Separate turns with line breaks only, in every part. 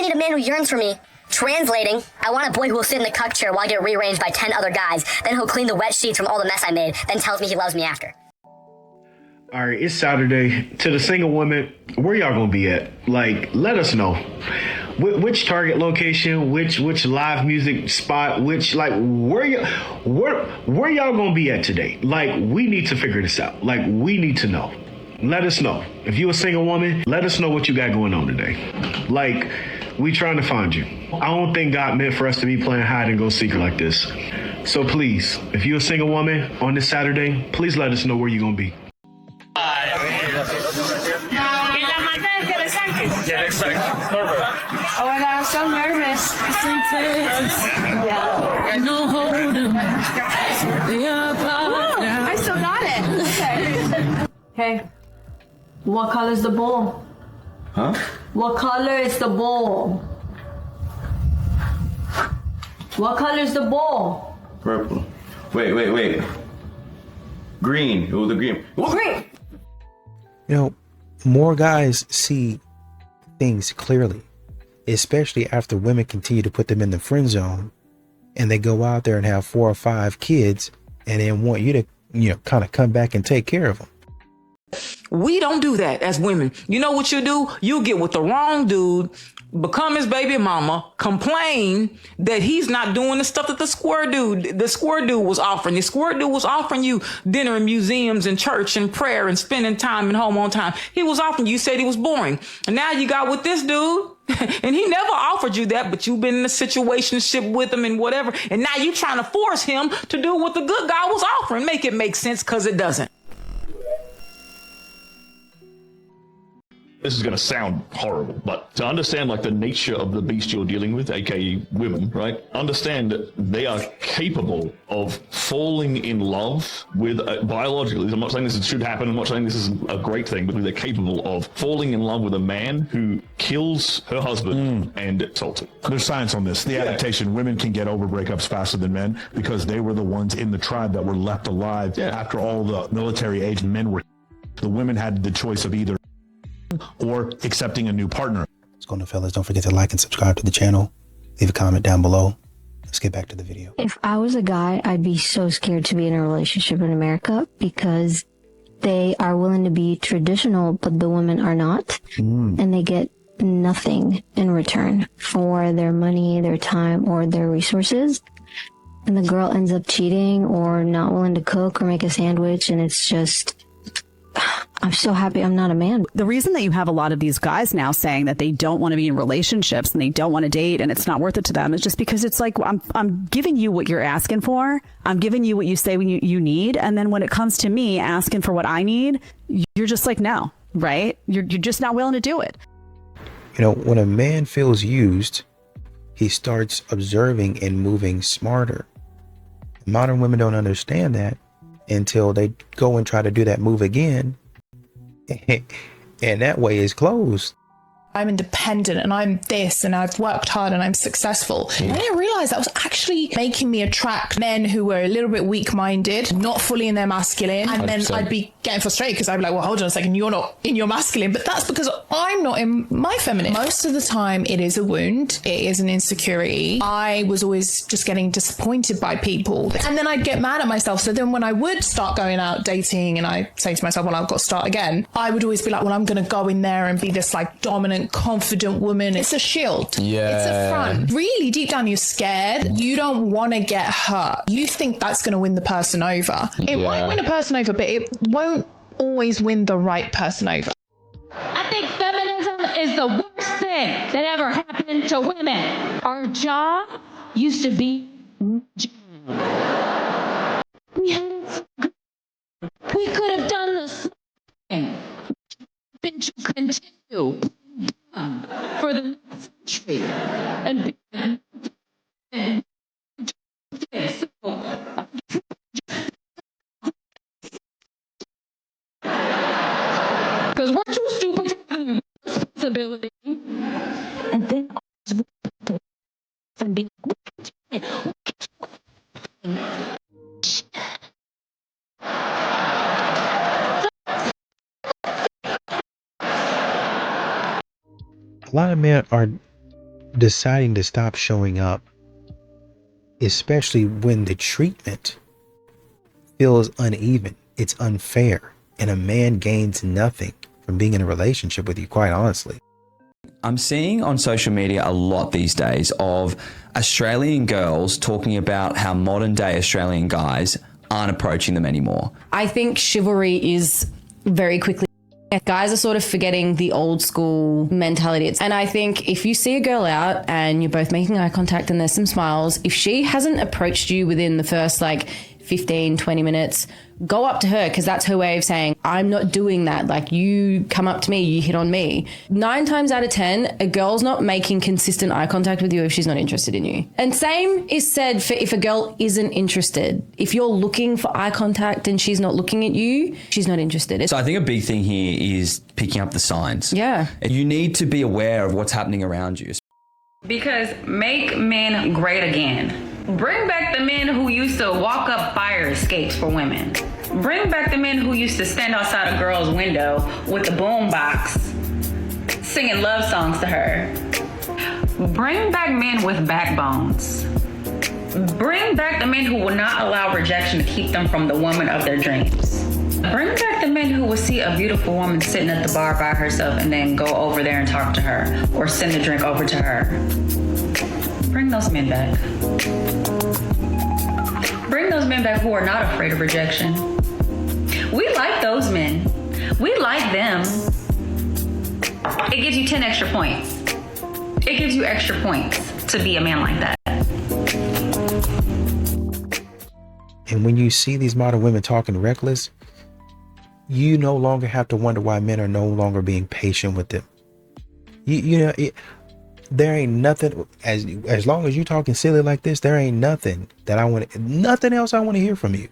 need a man who yearns for me. Translating, I want a boy who will sit in the cuck chair while I get rearranged by 10 other guys. Then he'll clean the wet sheets from all the mess I made, then tells me he loves me after.
All right, it's Saturday. To the single women, where y'all gonna be at? Like, let us know. Which Target location, which live music spot, where y'all gonna be at today? Like, we need to figure this out. Like, we need to know. Let us know. If you a single woman, let us know what you got going on today. Like, we trying to find you. I don't think God meant for us to be playing hide and go seek like this. So please, if you're a single woman on this Saturday, please let us know where you're gonna be.
Oh my god, I'm so nervous. It's intense. Yeah. I still got it. Okay. Hey, what color is the ball?
Huh?
What color is the ball? What color is the ball?
Purple. Wait. Green. Oh, the green.
Green.
You know, more guys see things clearly, especially after women continue to put them in the friend zone and they go out there and have 4 or 5 kids and then want you to, kind of come back and take care of them.
We don't do that as women. You know what you do? You get with the wrong dude, become his baby mama, complain that he's not doing the stuff that the square dude was offering. The square dude was offering you dinner in museums and church and prayer and spending time and home on time. He was offering you said he was boring. And now you got with this dude and he never offered you that, but you've been in a situationship with him and whatever. And now you trying to force him to do what the good guy was offering. Make it make sense, because it doesn't.
This is going to sound horrible, but to understand like the nature of the beast you're dealing with, aka women, right? Understand that they are capable of falling in love with biologically. I'm not saying this should happen. I'm not saying this is a great thing, but they're capable of falling in love with a man who kills her husband and assaults him.
There's science on this. The adaptation, women can get over breakups faster than men because they were the ones in the tribe that were left alive after all the military age men were. The women had the choice of either or accepting a new partner.
What's going on, fellas? Don't forget to like and subscribe to the channel. Leave a comment down below. Let's get back to the video.
If I was a guy, I'd be so scared to be in a relationship in America because they are willing to be traditional, but the women are not. And they get nothing in return for their money, their time, or their resources. And the girl ends up cheating or not willing to cook or make a sandwich, and it's just... I'm so happy I'm not a man.
The reason that you have a lot of these guys now saying that they don't want to be in relationships and they don't want to date and it's not worth it to them is just because it's like, I'm giving you what you're asking for. I'm giving you what you say you need. And then when it comes to me asking for what I need, you're just like, no, right? You're just not willing to do it.
When a man feels used, he starts observing and moving smarter. Modern women don't understand that until they go and try to do that move again. And that way is closed.
I'm independent and I'm this and I've worked hard and I'm successful. I didn't realize that was actually making me attract men who were a little bit weak-minded, not fully in their masculine. And then 100%. I'd be getting frustrated because I'd be like, well, hold on a second, you're not in your masculine. But that's because I'm not in my feminine. Most of the time it is a wound. It is an insecurity. I was always just getting disappointed by people. And then I'd get mad at myself. So then when I would start going out dating and I say to myself, well, I've got to start again, I would always be like, well, I'm going to go in there and be this like dominant, confident woman. It's a shield. Yeah. It's a front. Really deep down you're scared. You don't want to get hurt. You think that's going to win the person over. It might win a person over, but it won't always win the right person over.
I think feminism is the worst thing that ever happened to women. Our job used to be we could have done this been to continue for the century and because we're too stupid to have responsibility and then and be
A lot of men are deciding to stop showing up, especially when the treatment feels uneven, it's unfair, and a man gains nothing from being in a relationship with you, quite honestly.
I'm seeing on social media a lot these days of Australian girls talking about how modern day Australian guys aren't approaching them anymore.
I think chivalry is very quickly, guys are sort of forgetting the old school mentality. And I think if you see a girl out and you're both making eye contact and there's some smiles, if she hasn't approached you within the first 15, 20 minutes, go up to her, because that's her way of saying, I'm not doing that. You come up to me, you hit on me. 9 times out of 10, a girl's not making consistent eye contact with you if she's not interested in you. And same is said for if a girl isn't interested. If you're looking for eye contact and she's not looking at you, she's not interested.
So I think a big thing here is picking up the signs.
Yeah.
You need to be aware of what's happening around you.
Because make men great again. Bring back the men who used to walk up fire escapes for women. Bring back the men who used to stand outside a girl's window with the boom box, singing love songs to her. Bring back men with backbones. Bring back the men who will not allow rejection to keep them from the woman of their dreams. Bring back the men who will see a beautiful woman sitting at the bar by herself and then go over there and talk to her or send a drink over to her. Bring those men back. Bring those men back who are not afraid of rejection. We like those men. We like them. It gives you 10 extra points. It gives you extra points to be a man like that.
And when you see these modern women talking reckless, you no longer have to wonder why men are no longer being patient with them. There ain't nothing, as long as you talking silly like this, there ain't nothing nothing else I want to hear from you.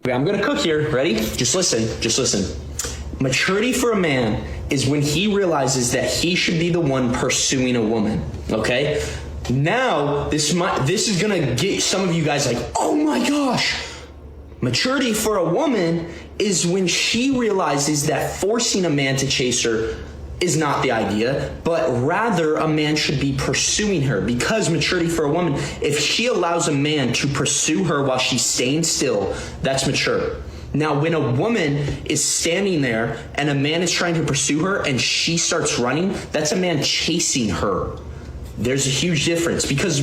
I'm gonna cook here. Ready? Just listen. Maturity for a man is when he realizes that he should be the one pursuing a woman. Okay? Now, this is gonna get some of you guys like, oh my gosh. Maturity for a woman is when she realizes that forcing a man to chase her is not the idea, but rather a man should be pursuing her. Because maturity for a woman, if she allows a man to pursue her while she's staying still, that's mature. Now, when a woman is standing there and a man is trying to pursue her and she starts running, that's a man chasing her. There's a huge difference, because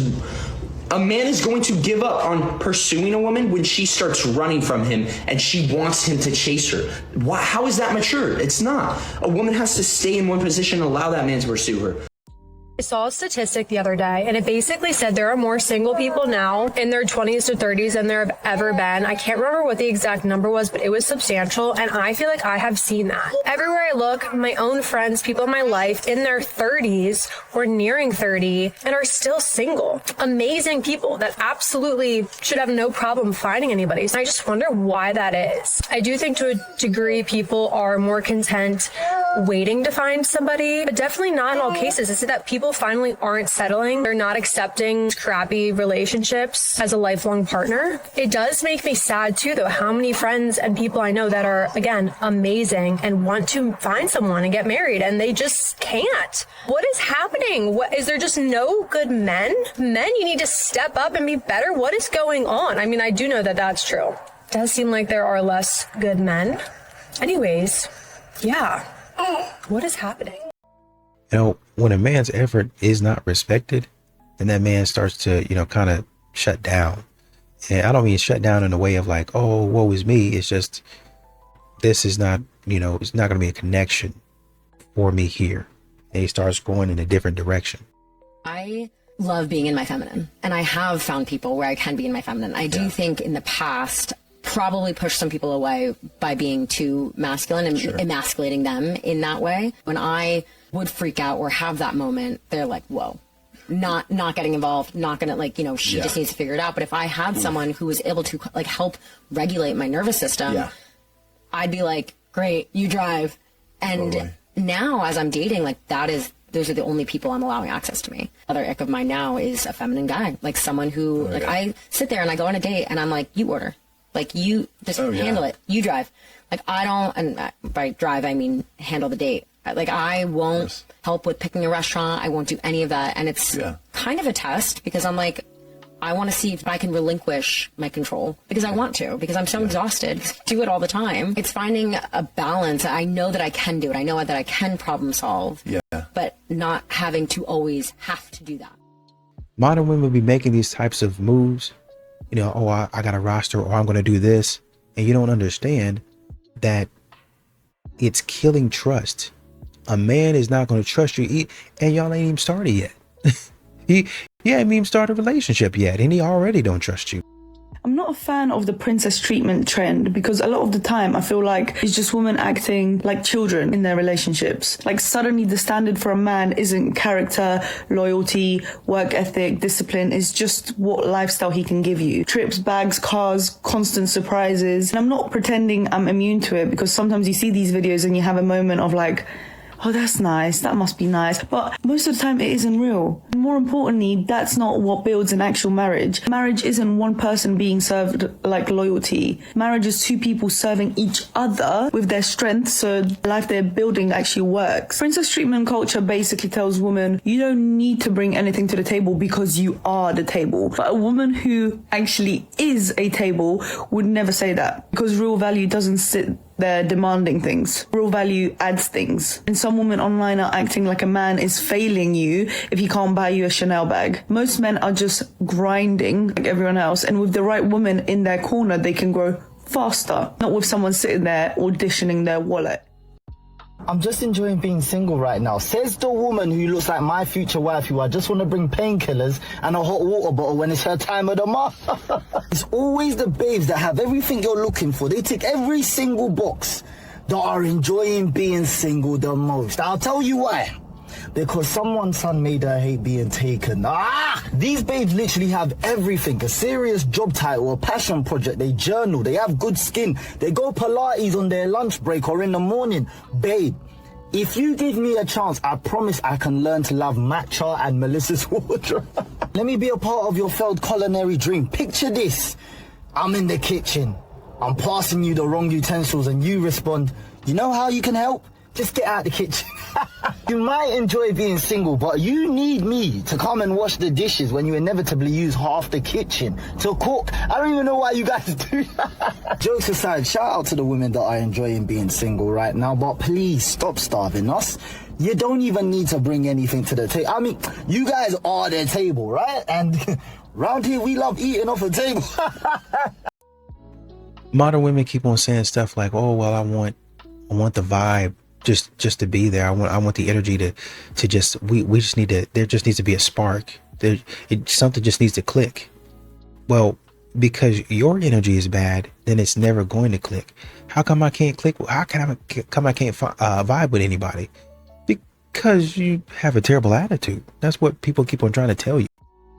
a man is going to give up on pursuing a woman when she starts running from him and she wants him to chase her. Why? How is that mature? It's not. A woman has to stay in one position and allow that man to pursue her.
I saw a statistic the other day, and it basically said there are more single people now in their 20s to 30s than there have ever been. I can't remember what the exact number was, but it was substantial, and I feel like I have seen that. Everywhere I look, my own friends, people in my life in their 30s or nearing 30 and are still single. Amazing people that absolutely should have no problem finding anybody. So I just wonder why that is. I do think to a degree people are more content waiting to find somebody, but definitely not in all cases. Is it that people finally aren't settling? They're not accepting crappy relationships as a lifelong partner. It does make me sad too, though, how many friends and people I know that are, again, amazing and want to find someone and get married, and they just can't. What is happening? Is there just no good men? Men, you need to step up and be better. What is going on? I mean, I do know that that's true. It does seem like there are less good men. Anyways, yeah. What is happening?
When a man's effort is not respected, then that man starts to, kind of shut down. And I don't mean shut down in a way of like, oh, woe is me. It's just, this is not, it's not going to be a connection for me here. And he starts going in a different direction.
I love being in my feminine, and I have found people where I can be in my feminine. I do think in the past, probably pushed some people away by being too masculine and emasculating them in that way. When I would freak out or have that moment, they're like, whoa, not getting involved, not gonna she just needs to figure it out. But if I had someone who was able to help regulate my nervous system, I'd be like, great, you drive. And now as I'm dating, those are the only people I'm allowing access to me. Other ick of mine now is a feminine guy, someone who I sit there and I go on a date and I'm like, you order. You just handle it. You drive. I don't, and by drive, I mean handle the date. Like, I won't help with picking a restaurant. I won't do any of that. And it's kind of a test because I'm like, I want to see if I can relinquish my control because I want to, because I'm so exhausted. I do it all the time. It's finding a balance. I know that I can do it. I know that I can problem solve, but not having to always have to do that.
Modern women be making these types of moves, you know, oh, I got a roster, or I'm going to do this. And you don't understand that it's killing trust. A man is not going to trust you, and y'all ain't even started yet. He haven't even started a relationship yet, and he already don't trust you.
I'm not a fan of the princess treatment trend because a lot of the time I feel like it's just women acting like children in their relationships. Like suddenly the standard for a man isn't character, loyalty, work ethic, discipline. It's just what lifestyle he can give you. Trips, bags, cars, constant surprises. And I'm not pretending I'm immune to it because sometimes you see these videos and you have a moment of like, oh, that's nice, that must be nice. But most of the time it isn't real. More importantly, that's not what builds an actual marriage. Marriage isn't one person being served like loyalty. Marriage is two people serving each other with their strengths so the life they're building actually works. Princess treatment culture basically tells women, you don't need to bring anything to the table because you are the table. But a woman who actually is a table would never say that because real value doesn't sit there demanding things. Real value adds things. And some women online are acting like a man is failing you if he can't buy you a Chanel bag. Most men are just grinding like everyone else, and with the right woman in their corner, they can grow faster, not with someone sitting there auditioning their wallet.
I'm just enjoying being single right now. Says the woman who looks like my future wife, who I just want to bring painkillers and a hot water bottle when it's her time of the month. It's always the babes that have everything you're looking for. They tick every single box that are enjoying being single the most. I'll tell you why. Because someone's son made her hate being taken. These babes literally have everything. A serious job title, a passion project, they journal, they have good skin, they go Pilates on their lunch break or in the morning. Babe, if you give me a chance, I promise I can learn to love matcha and Melissa's wardrobe. Let me be a part of your failed culinary dream. Picture this. I'm in the kitchen. I'm passing you the wrong utensils and you respond, you know how you can help? Just get out the kitchen. You might enjoy being single, but you need me to come and wash the dishes when you inevitably use half the kitchen to cook. I don't even know why you guys do that. Jokes aside, shout out to the women that are enjoying being single right now, but please stop starving us. You don't even need to bring anything to the table. I mean, you guys are the table, right? And round here, we love eating off a table.
Modern women keep on saying stuff like, oh, well, I want the vibe. Just to be there. I want the energy to just we just need to, there just needs to be a spark. Something just needs to click. Well, because your energy is bad, then it's never going to click. How come I can't click? How come I can't vibe with anybody? Because you have a terrible attitude. That's what people keep on trying to tell you.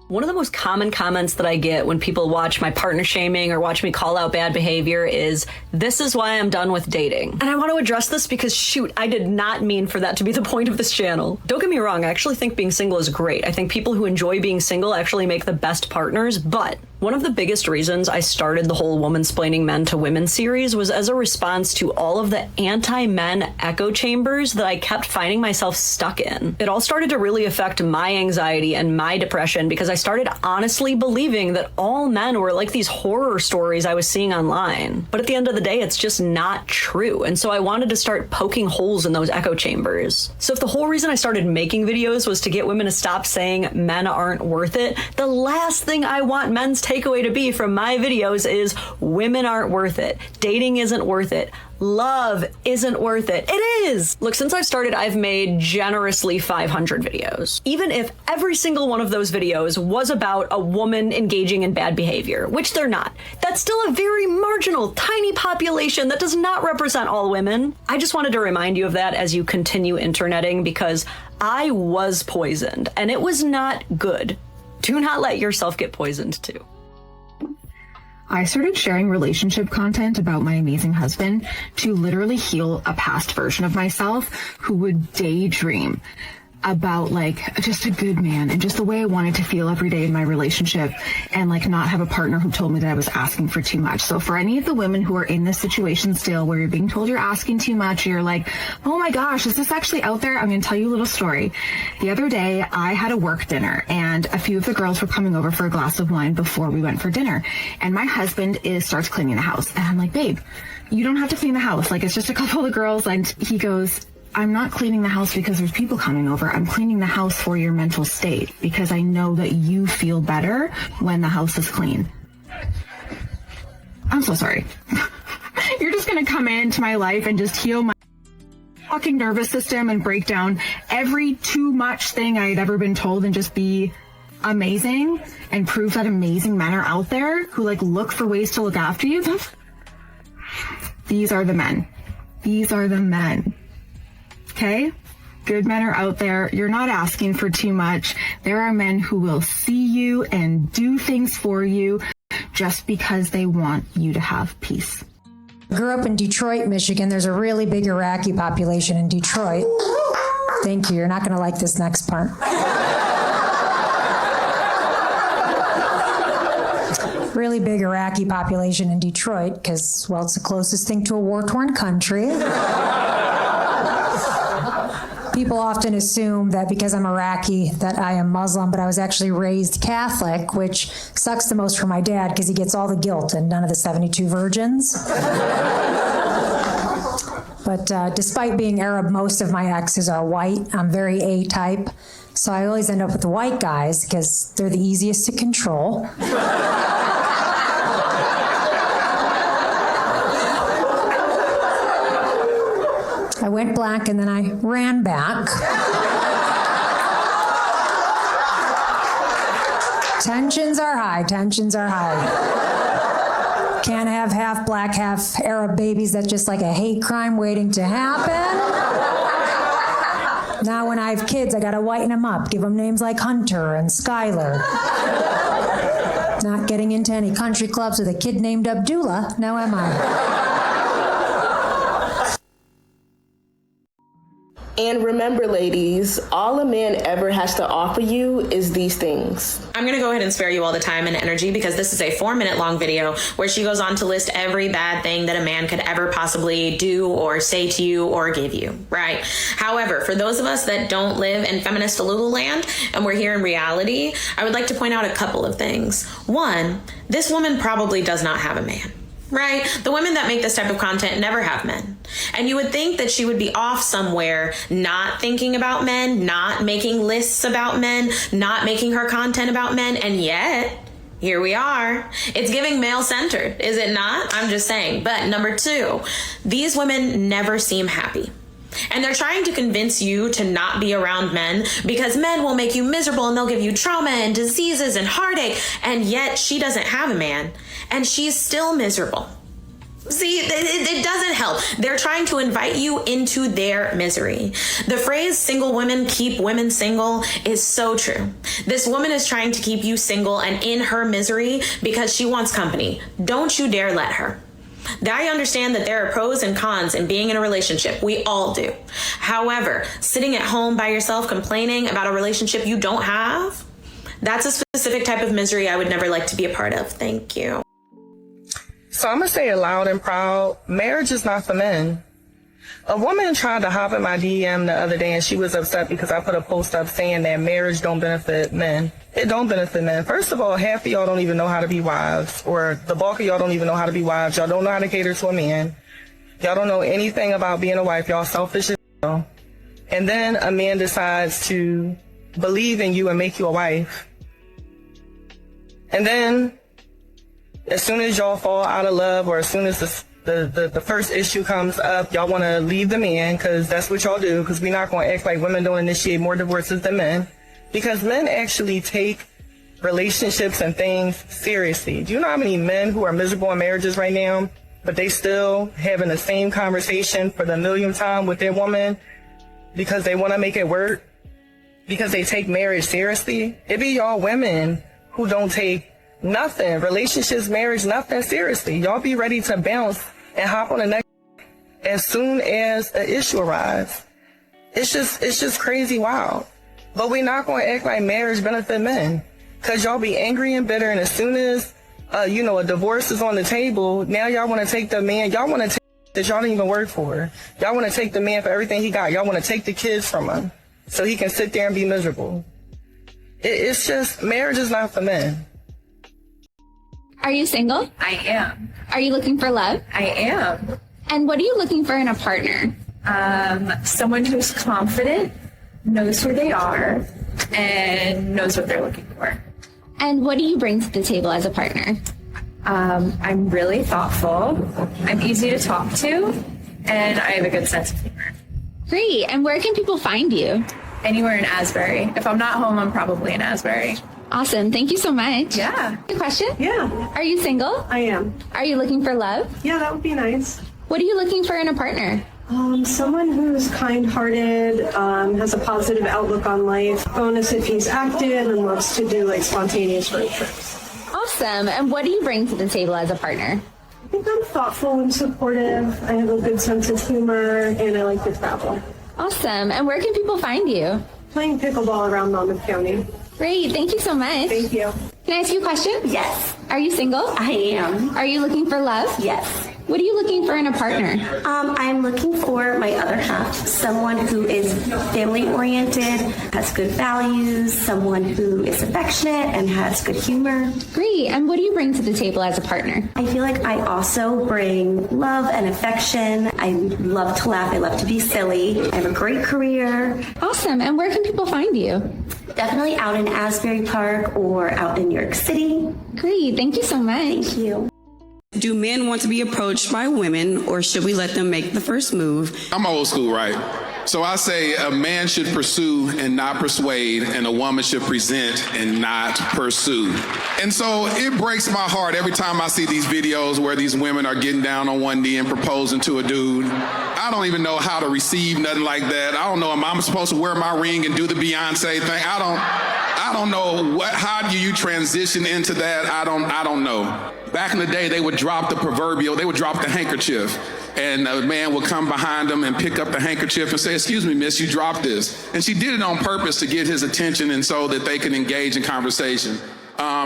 One of the most common comments that I get when people watch my partner shaming or watch me call out bad behavior is, this is why I'm done with dating. And I want to address this because, shoot, I did not mean for that to be the point of this channel. Don't get me wrong, I actually think being single is great. I think people who enjoy being single actually make the best partners, but one of the biggest reasons I started the whole Womansplaining Men to Women series was as a response to all of the anti-men echo chambers that I kept finding myself stuck in. It all started to really affect my anxiety and my depression because I started honestly believing that all men were like these horror stories I was seeing online. But at the end of the day, it's just not true. And so I wanted to start poking holes in those echo chambers. So if the whole reason I started making videos was to get women to stop saying men aren't worth it, the last thing I want men's takeaway to be from my videos is women aren't worth it. Dating isn't worth it. Love isn't worth it. It is! Look, since I've started, I've made generously 500 videos. Even if every single one of those videos was about a woman engaging in bad behavior, which they're not, that's still a very marginal, tiny population that does not represent all women. I just wanted to remind you of that as you continue interneting, because I was poisoned, and it was not good. Do not let yourself get poisoned too.
I started sharing relationship content about my amazing husband to literally heal a past version of myself who would daydream about like just a good man and just the way I wanted to feel every day in my relationship, and like not have a partner who told me that I was asking for too much. So for any of the women who are in this situation still where you're being told you're asking too much, you're like, oh my gosh, is this actually out there? I'm going to tell you a little story. The other day I had a work dinner and a few of the girls were coming over for a glass of wine before we went for dinner, and my husband starts cleaning the house, and I'm like, babe, you don't have to clean the house, like it's just a couple of girls. And he goes, I'm not cleaning the house because there's people coming over. I'm cleaning the house for your mental state because I know that you feel better when the house is clean. I'm so sorry. You're just going to come into my life and just heal my fucking nervous system and break down every too much thing I had ever been told and just be amazing and prove that amazing men are out there who like look for ways to look after you. These are the men. These are the men. Okay? Good men are out there. You're not asking for too much. There are men who will see you and do things for you just because they want you to have peace.
Grew up in Detroit, Michigan. There's a really big Iraqi population in Detroit. Thank you. You're not going to like this next part. Really big Iraqi population in Detroit because, well, it's the closest thing to a war-torn country. People often assume that because I'm Iraqi that I am Muslim, but I was actually raised Catholic, which sucks the most for my dad because he gets all the guilt and none of the 72 virgins. But despite being Arab, most of my exes are white. I'm very A-type, so I always end up with the white guys because they're the easiest to control. I went black and then I ran back. Tensions are high, tensions are high. Can't have half black, half Arab babies. That's just like a hate crime waiting to happen. Now when I have kids, I gotta whiten them up, give them names like Hunter and Skylar. Not getting into any country clubs with a kid named Abdullah, now am I?
And remember, ladies, all a man ever has to offer you is these things.
I'm going to go ahead and spare you all the time and energy because this is a 4-minute long video where she goes on to list every bad thing that a man could ever possibly do or say to you or give you, right? However, for those of us that don't live in feminist Delulu land and we're here in reality, I would like to point out a couple of things. One, this woman probably does not have a man. Right? The women that make this type of content never have men. And you would think that she would be off somewhere, not thinking about men, not making lists about men, not making her content about men. And yet, here we are. It's giving male-centered, is it not? I'm just saying. But number 2, these women never seem happy. And they're trying to convince you to not be around men because men will make you miserable and they'll give you trauma and diseases and heartache. And yet she doesn't have a man and she's still miserable. See, it doesn't help. They're trying to invite you into their misery. The phrase single women keep women single is so true. This woman is trying to keep you single and in her misery because she wants company. Don't you dare let her. I understand that there are pros and cons in being in a relationship. We all do. However, sitting at home by yourself complaining about a relationship you don't have, that's a specific type of misery I would never like to be a part of. Thank you.
So I'm going to say it loud and proud. Marriage is not for men. A woman tried to hop in my DM the other day and she was upset because I put a post up saying that marriage don't benefit men. It don't benefit men. First of all, half of y'all don't even know how to be wives, or the bulk of y'all don't even know how to be wives. Y'all don't know how to cater to a man. Y'all don't know anything about being a wife. Y'all selfish as hell. And then a man decides to believe in you and make you a wife. And then as soon as y'all fall out of love, or as soon as the first issue comes up, y'all want to leave the man because that's what y'all do, because we're not going to act like women don't initiate more divorces than men, because men actually take relationships and things seriously. Do you know how many men who are miserable in marriages right now, but they still having the same conversation for the millionth time with their woman because they want to make it work, because they take marriage seriously? It be y'all women who don't take nothing, relationships, marriage, nothing seriously. Y'all be ready to bounce and hop on the next as soon as an issue arrives. It's just crazy wild. But we're not going to act like marriage benefit men. Because y'all be angry and bitter, and as soon as, a divorce is on the table, now y'all want to take the man, y'all want to take that y'all didn't even work for. Y'all want to take the man for everything he got. Y'all want to take the kids from him so he can sit there and be miserable. It's just, marriage is not for men.
Are you single?
I am.
Are you looking for love?
I am.
And what are you looking for in a partner?
Someone who's confident, knows who they are, and knows what they're looking for.
And what do you bring to the table as a partner?
I'm really thoughtful, I'm easy to talk to, and I have a good sense of humor.
Great. And where can people find you?
Anywhere in Asbury. If I'm not home, I'm probably in Asbury.
Awesome. Thank you so much.
Yeah.
Good question?
Yeah.
Are you single?
I am.
Are you looking for love?
Yeah, that would be nice.
What are you looking for in a partner?
Someone who's kind-hearted, has a positive outlook on life. Bonus if he's active and loves to do spontaneous road trips.
Awesome. And what do you bring to the table as a partner?
I think I'm thoughtful and supportive. I have a good sense of humor, and I like to travel.
Awesome. And where can people find you?
Playing pickleball around Monmouth County.
Great. Thank you so much.
Thank you.
Can I ask you a question?
Yes.
Are you single?
I am.
Are you looking for love?
Yes.
What are you looking for in a partner?
I'm looking for my other half, someone who is family oriented, has good values, someone who is affectionate and has good humor.
Great. And what do you bring to the table as a partner?
I feel like I also bring love and affection. I love to laugh. I love to be silly. I have a great career.
Awesome. And where can people find you?
Definitely out in Asbury Park or out in New York City.
Great. Thank you so much.
Thank you.
Do men want to be approached by women, or should we let them make the first move?
I'm old school, right? So I say a man should pursue and not persuade, and a woman should present and not pursue. And so it breaks my heart every time I see these videos where these women are getting down on one knee and proposing to a dude. I don't even know how to receive nothing like that. I don't know, am I supposed to wear my ring and do the Beyonce thing? I don't know how do you transition into that? I don't know. Back in the day, they would drop the handkerchief, and a man would come behind them and pick up the handkerchief and say, "Excuse me, miss, you dropped this." And she did it on purpose to get his attention and so that they can engage in conversation.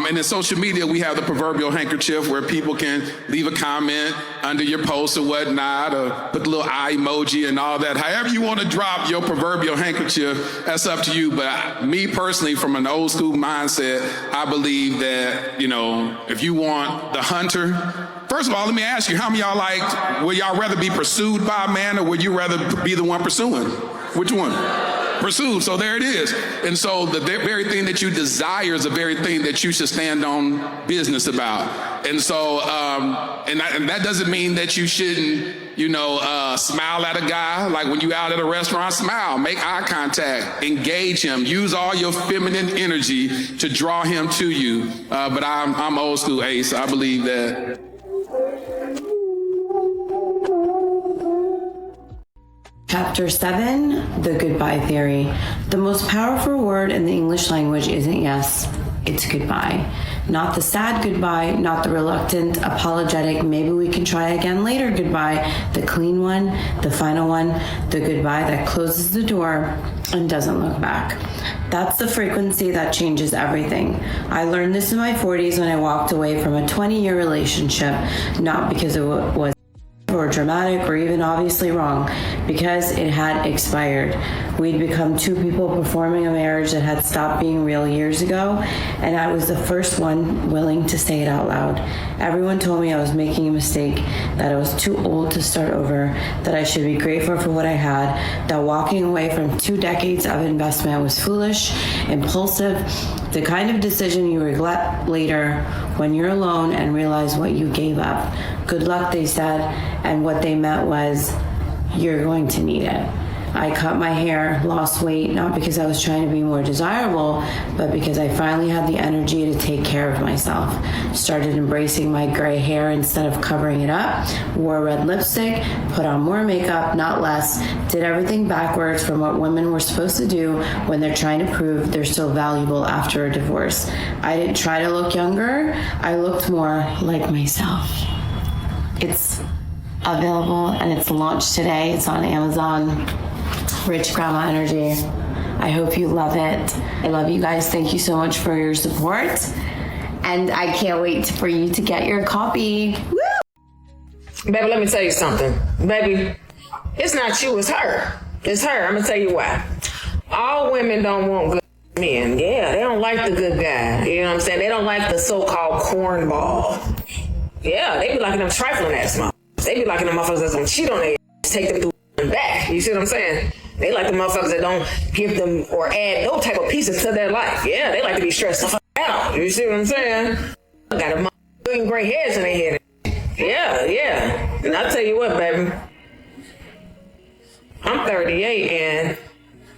And in social media, we have the proverbial handkerchief where people can leave a comment under your post or whatnot, or put the little eye emoji and all that. However you want to drop your proverbial handkerchief, that's up to you. But me personally, from an old school mindset, I believe that, if you want the hunter, first of all, let me ask you, how many of y'all would y'all rather be pursued by a man, or would you rather be the one pursuing? Which one? Pursued. So there it is. And so the very thing that you desire is the very thing that you should stand on business about. And so, and that doesn't mean that you shouldn't, smile at a guy. Like when you out at a restaurant, smile, make eye contact, engage him, use all your feminine energy to draw him to you. But I'm old school, Ace. I believe that.
Chapter 7, The Goodbye Theory. The most powerful word in the English language isn't yes, it's goodbye. Not the sad goodbye, not the reluctant, apologetic, maybe we can try again later goodbye. The clean one, the final one, the goodbye that closes the door and doesn't look back. That's the frequency that changes everything. I learned this in my 40s when I walked away from a 20-year relationship, not because it was or dramatic or even obviously wrong, because it had expired. We'd become two people performing a marriage that had stopped being real years ago, and I was the first one willing to say it out loud. Everyone told me I was making a mistake, that I was too old to start over, that I should be grateful for what I had, that walking away from 2 decades of investment was foolish, impulsive, the kind of decision you regret later when you're alone and realize what you gave up. Good luck, they said, and what they meant was, you're going to need it. I cut my hair, lost weight, not because I was trying to be more desirable, but because I finally had the energy to take care of myself. Started embracing my gray hair instead of covering it up, wore red lipstick, put on more makeup, not less, did everything backwards from what women were supposed to do when they're trying to prove they're still valuable after a divorce. I didn't try to look younger, I looked more like myself. It's available and it's launched today. It's on Amazon. Rich Grandma Energy. I hope you love it. I love you guys. Thank you so much for your support. And I can't wait for you to get your copy. Woo!
Baby, let me tell you something. Baby, it's not you, it's her. It's her. I'm going to tell you why. All women don't want good men. Yeah, they don't like the good guy. You know what I'm saying? They don't like the so-called cornball. Yeah, they be liking them trifling ass motherfuckers. They be liking them motherfuckers that's gonna cheat on their ass, take them through and back. You see what I'm saying? They like the motherfuckers that don't give them or add no type of pieces to their life. Yeah, they like to be stressed the fuck out. You see what I'm saying? I got a million gray hairs in their head. Yeah. And I'll tell you what, baby. I'm 38 and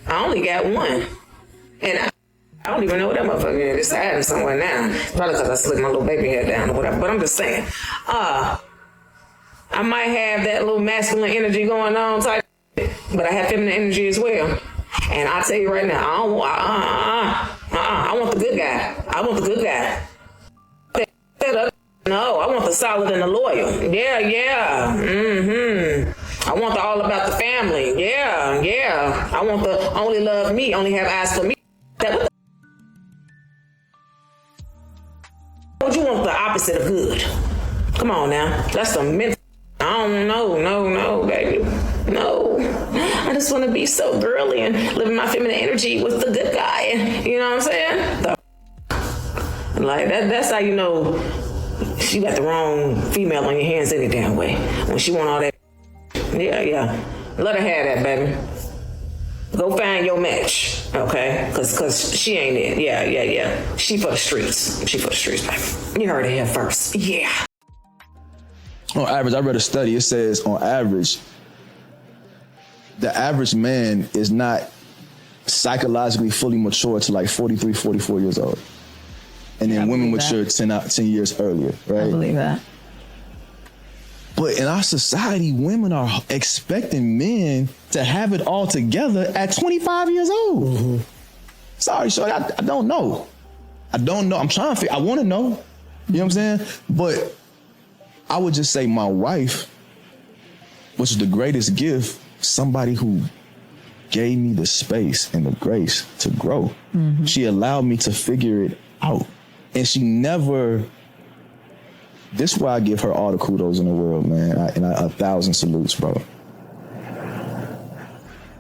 I only got one. And I don't even know what that motherfucker is. It's hiding somewhere now. Probably because I slicked my little baby hair down or whatever. But I'm just saying. I might have that little masculine energy going on type, but I have feminine energy as well. And I'll tell you right now, I want the good guy. I want the good guy. No, I want the solid and the loyal. Yeah. I want the all about the family. Yeah. I want the only love me, only have eyes for me. What you want the opposite of good? Come on now. That's some mental. I don't know. No, baby. No. I just want to be so girly and live in my feminine energy with the good guy. You know what I'm saying? Like that's how you know you got the wrong female on your hands any damn way. When she want all that. Yeah. Let her have that, baby. Go find your match, okay? Cause she ain't it. Yeah. She for the streets. Baby. You heard it here first. Yeah.
On average, I read a study. It says on average, the average man is not psychologically fully mature to like 43, 44 years old. And then women mature 10 years earlier, right?
I believe that.
But in our society, women are expecting men to have it all together at 25 years old. Sorry, shorty, I don't know. I'm trying to figure, I want to know. You know what I'm saying? But I would just say my wife, which is the greatest gift, somebody who gave me the space and the grace to grow. She allowed me to figure it out. And she never... This is why I give her all the kudos in the world, man. And 1,000 salutes, bro.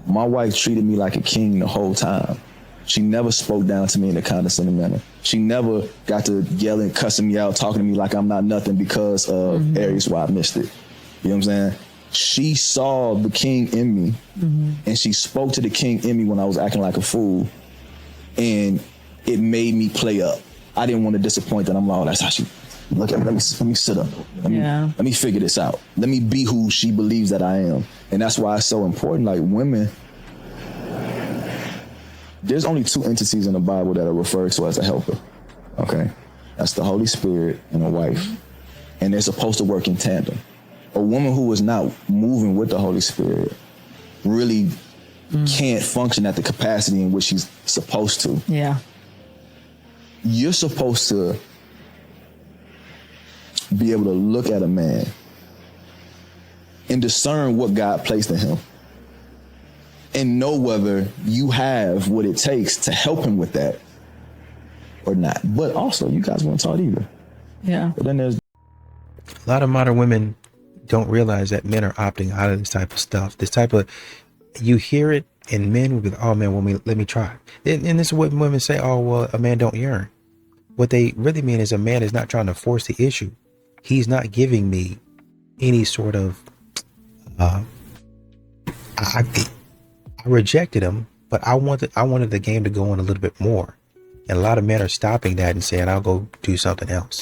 My wife treated me like a king the whole time. She never spoke down to me in a condescending manner. She never got to yelling, cussing me out, talking to me like I'm not nothing because of areas where I missed it. You know what I'm saying? She saw the king in me, and she spoke to the king in me when I was acting like a fool, and it made me play up. I didn't want to disappoint her. I'm like, oh, that's how she... Look at me. Let me sit up. Let me figure this out. Let me be who she believes that I am. And that's why it's so important. Like women, there's only 2 entities in the Bible that are referred to as a helper. Okay? That's the Holy Spirit and a wife. And they're supposed to work in tandem. A woman who is not moving with the Holy Spirit really can't function at the capacity in which she's supposed to.
Yeah.
You're supposed to be able to look at a man and discern what God placed in him and know whether you have what it takes to help him with that or not. But also, you guys weren't taught either.
Yeah.
But then there's
a lot of modern women don't realize that men are opting out of this type of stuff. This type of, you hear it and men will be like, oh man, let me try. And this is what women say, oh, well, a man don't yearn. What they really mean is a man is not trying to force the issue. He's not giving me any sort of, I rejected him, but I wanted the game to go on a little bit more. And a lot of men are stopping that and saying, I'll go do something else.